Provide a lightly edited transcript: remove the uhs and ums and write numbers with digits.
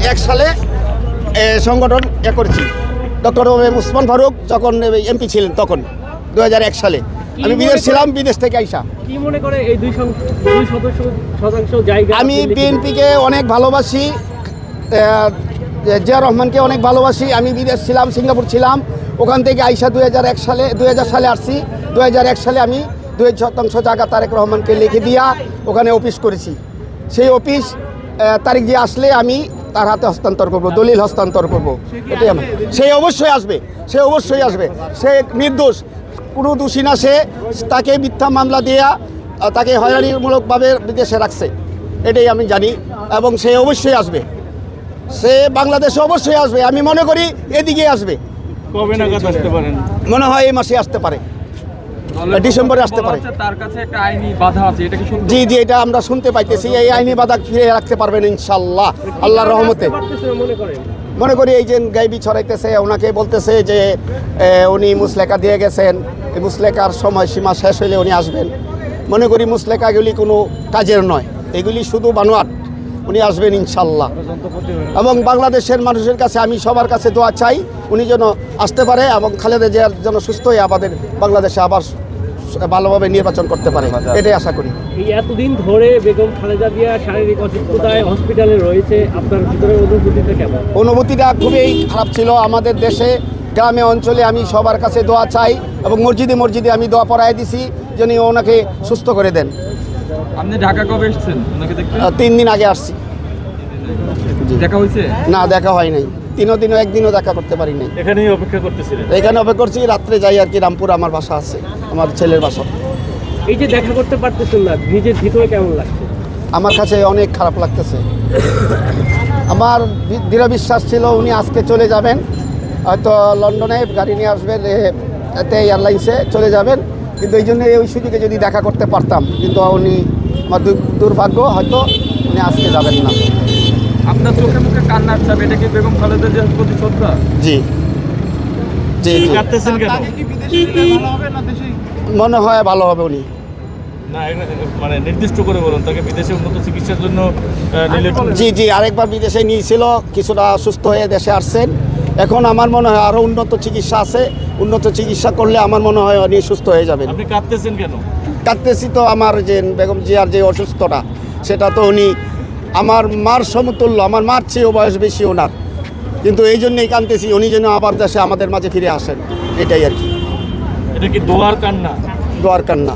2001 সালে সংগঠন করেছি। ডক্টর উসমান ফারুক যখন এমপি ছিলেন তখন 2001 সালে আমি বিদেশ ছিলাম, বিদেশ থেকে আইসা। কি মনে করে এই 2% জায়গা? আমি বিএনপিকে অনেক ভালোবাসি, জিয়া রহমানকে অনেক ভালোবাসি। আমি বিদেশ ছিলাম, সিঙ্গাপুর ছিলাম, ওখান থেকে আইসা 2000 সালে আসছি। 2001 সালে আমি 2% জায়গা তারেক রহমানকে লিখে দিয়া ওখানে অফিস করেছি। সেই অফিস তারিখ দিয়ে আসলে আমি তার হাতে হস্তান্তর করব, দলিল হস্তান্তর করব। এটাই আমার। সে অবশ্যই আসবে, সে অবশ্যই আসবে। সে নির্দোষ, কোনো দোষী না। সে তাকে মিথ্যা মামলা দিয়া তাকে হয়রানিমূলকভাবে বিদেশে রাখছে, এটাই আমি জানি। এবং সে অবশ্যই আসবে, সে বাংলাদেশে অবশ্যই আসবে। আমি মনে করি এদিকে আসবে। কবে নাগাদ আসতে পারেন? মনে হয় এই মাসে আসতে পারে, ডিসেম্বরে আসতে পারে। তার কাছে একটা আইনি বাধা আছে, এটা কি সত্যি? জি জি, এটা আমরা শুনতে পাইতেছি। এই আইনি বাধা ফিরে রাখতে পারবেন ইনশাল্লাহ, আল্লাহর রহমতে। মনে করি এই যে গাইবি ছড়াইতেছে, ওনাকে বলতেছে যে উনি মুসলেকা দিয়ে গেছেন, এই মুসলেকার সময়সীমা শেষ হলে উনি আসবেন। মনে করি মুসলেকাগুলি কোনো কাজের নয়, এগুলি শুধু বানোয়াট। উনি আসবেন ইনশাল্লাহ। এবং বাংলাদেশের মানুষের কাছে আমি সবার কাছে দোয়া চাই, উনি যেন আসতে পারে এবং খালেদা জিয়ার যেন সুস্থ হয়ে আমাদের বাংলাদেশে আবার ভালোভাবে নির্বাচন করতে পারে, এটাই আশা করি। এই এতদিন ধরে বেগম খালেদা জিয়া শারীরিক অসুস্থতায় হসপিটালে রয়েছে, আপনার ভিতরে অনুভূতিটা কেমন? অনুভূতিটা খুবই খারাপ ছিল। আমাদের দেশে গ্রামে অঞ্চলে আমি সবার কাছে দোয়া চাই এবং মসজিদে মসজিদে আমি দোয়া পড়ায় দিছি যেন ওনাকে সুস্থ করে দেন। আপনি ঢাকা কবে এসেছেন ওনাকে দেখতে? 3 দিন আগে আসছি। দেখা হয়েছে? না, দেখা হয় নাই। 3 দিনও একদিনও দেখা করতে পারি নাই। এখানেই অপেক্ষা করতেছিলেন? এখানে অপেক্ষা করছি, রাত্রে যাই আর কি। রামপুর আমার বাসা আছে, আমার ছেলের বাসা। এই যে দেখা করতে পারতেছেন না, নিজের ভিতরে কেমন লাগছে? আমার কাছে অনেক খারাপ লাগতেছে। আমার দৃঢ় বিশ্বাস ছিল উনি আজকে চলে যাবেন, হয়তো লন্ডনে গাড়ি নিয়ে আসবেন, এতে এয়ারলাইন্সে চলে যাবেন। কিন্তু এই জন্য ওই সুযোগে যদি দেখা করতে পারতাম, কিন্তু উনি, আমার দুর্ভাগ্য, হয়তো উনি আজকে যাবেন না। আপনার চোখে মুখে কান্নার ছাপ, এটা কি বেগম খালেদা জিয়ার প্রতি শ্রদ্ধা? জি জি জি। কাঁদতেছেন কেন? মনে হয় ভালো হবে উনি। না, মানে নির্দিষ্ট করে বলুন, তাকে বিদেশে উন্নত চিকিৎসার জন্য নিলে? জি জি, আরেকবার বিদেশে নিয়েছিল, কিছুটা সুস্থ হয়ে দেশে আসছেন। এখন আমার মনে হয় আরও উন্নত চিকিৎসা আছে, উন্নত চিকিৎসা করলে আমার মনে হয় উনি সুস্থ হয়ে যাবেন। আপনি কাঁদতেছেন কেন? কাঁদতেছি তো, আমার যে বেগম জিয়ার যে অসুস্থতা, সেটা তো উনি আমার মার সমতুল্য, আমার মার চেয়েও বয়স বেশি ওনার। কিন্তু এই জন্যই কাঁদতেছি, উনি যেন আবার দেশে আমাদের মাঝে ফিরে আসেন, এটাই আর কি। এটা কি দোয়ার কান্না? দোয়ার কান্না।